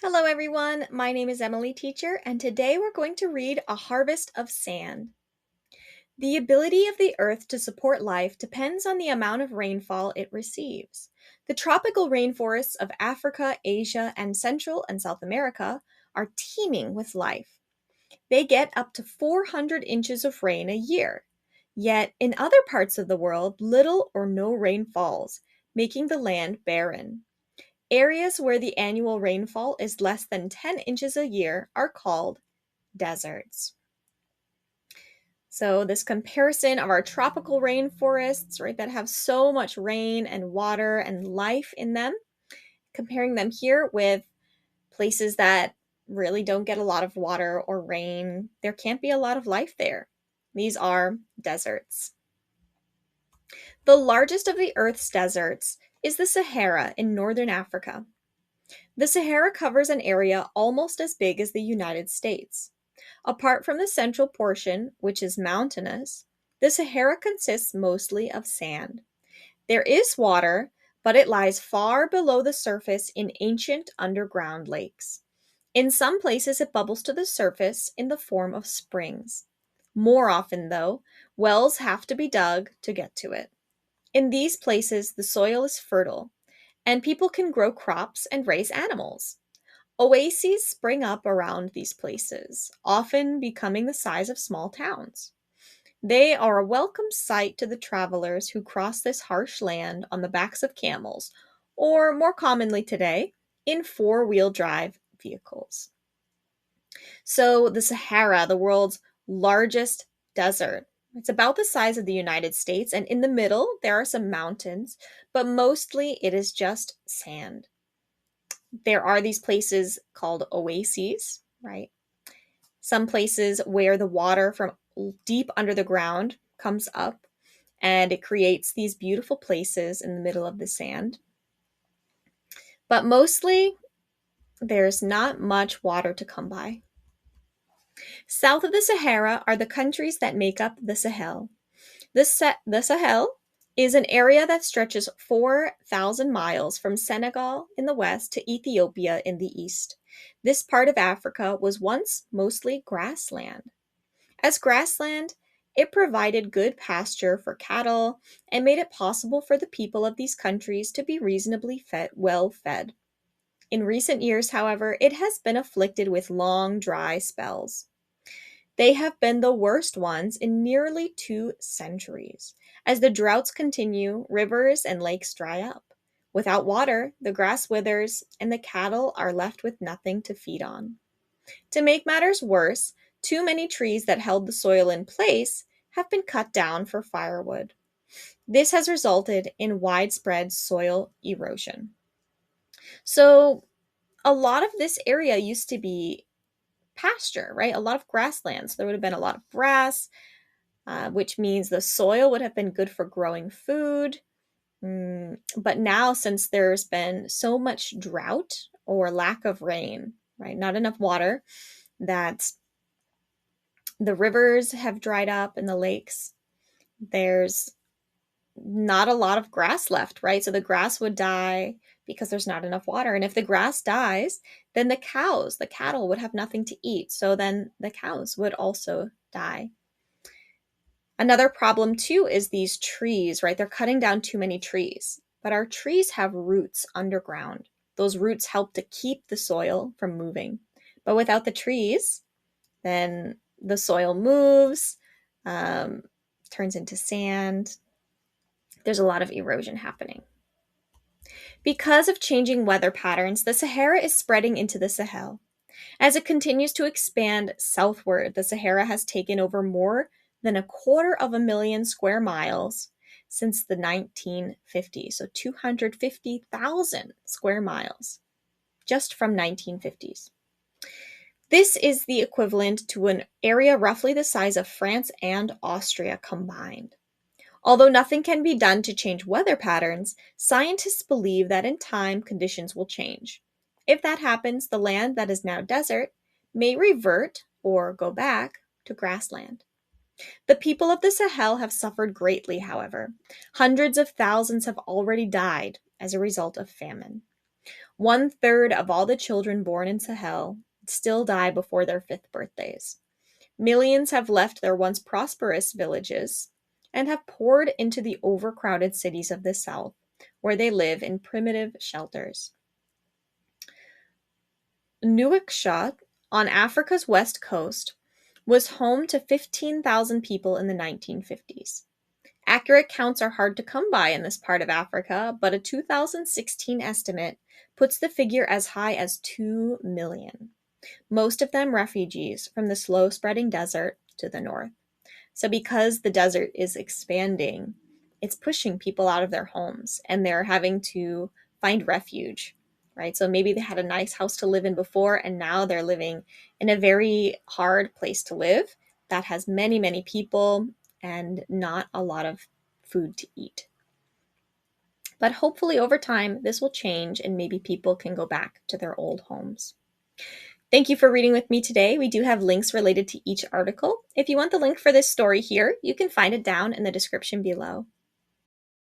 Hello, everyone. My name is Emily Teacher, and today we're going to read A Harvest of Sand. The ability of the earth to support life depends on the amount of rainfall it receives. The tropical rainforests of Africa, Asia, and Central and South America are teeming with life. They get up to 400 inches of rain a year. Yet, in other parts of the world, little or no rain falls, making the land barren. Areas where the annual rainfall is less than 10 inches a year are called deserts. So, this comparison of our tropical rainforests, right, that have so much rain and water and life in them, comparing them here with places that really don't get a lot of water or rain, there can't be a lot of life there. These are deserts. The largest of the Earth's deserts is the Sahara in northern Africa. The Sahara covers an area almost as big as the United States. Apart from the central portion, which is mountainous, the Sahara consists mostly of sand. There is water, but it lies far below the surface in ancient underground lakes. In some places, it bubbles to the surface in the form of springs. More often, though, wells have to be dug to get to it. In these places, the soil is fertile, and people can grow crops and raise animals. Oases spring up around these places, often becoming the size of small towns. They are a welcome sight to the travelers who cross this harsh land on the backs of camels, or more commonly today, in four-wheel drive vehicles. So, the Sahara, the world's largest desert, it's about the size of the United States, and in the middle, there are some mountains, but mostly it is just sand. There are these places called oases, right? Some places where the water from deep under the ground comes up and it creates these beautiful places in the middle of the sand. But mostly, there's not much water to come by. South of the Sahara are the countries that make up the Sahel. The Sahel is an area that stretches 4,000 miles from Senegal in the west to Ethiopia in the east. This part of Africa was once mostly grassland. As grassland, it provided good pasture for cattle and made it possible for the people of these countries to be reasonably well fed. In recent years, however, it has been afflicted with long, dry spells. They have been the worst ones in nearly 2 centuries. As the droughts continue, rivers and lakes dry up. Without water, the grass withers, and the cattle are left with nothing to feed on. To make matters worse, too many trees that held the soil in place have been cut down for firewood. This has resulted in widespread soil erosion. So, a lot of this area used to be pasture, right? A lot of grasslands. So there would have been a lot of grass, which means the soil would have been good for growing food. But now, since there's been so much drought or lack of rain, right, not enough water, that the rivers have dried up and the lakes, there's not a lot of grass left, right? So the grass would die because there's not enough water. And if the grass dies, then the cattle would have nothing to eat. So then the cows would also die. Another problem too is these trees, right? They're cutting down too many trees. But our trees have roots underground. Those roots help to keep the soil from moving. But without the trees, then the soil moves, um, turns into sand. There's a lot of erosion happening. Because of changing weather patterns, the Sahara is spreading into the Sahel. As it continues to expand southward, the Sahara has taken over more than 250,000 square miles since the 1950s. So 250,000 square miles just from 1950s. This is the equivalent to an area roughly the size of France and Austria combined. Although nothing can be done to change weather patterns, scientists believe that in time conditions will change. If that happens, the land that is now desert may revert or go back to grassland. The people of the Sahel have suffered greatly, however. Hundreds of thousands have already died as a result of famine. 1/3 of all the children born in Sahel still die before their 5th birthdays. Millions have left their once prosperous villages and have poured into the overcrowded cities of the south, where they live in primitive shelters. Nouakchott, on Africa's west coast, was home to 15,000 people in the 1950s. Accurate counts are hard to come by in this part of Africa, but a 2016 estimate puts the figure as high as 2 million, most of them refugees from the slow spreading desert to the north. So, because the desert is expanding, it's pushing people out of their homes and they're having to find refuge, right? So, maybe they had a nice house to live in before, and now they're living in a very hard place to live that has many, many people and not a lot of food to eat. But hopefully, over time, this will change and maybe people can go back to their old homes. Thank you for reading with me today. We do have links related to each article. If you want the link for this story here, you can find it down in the description below.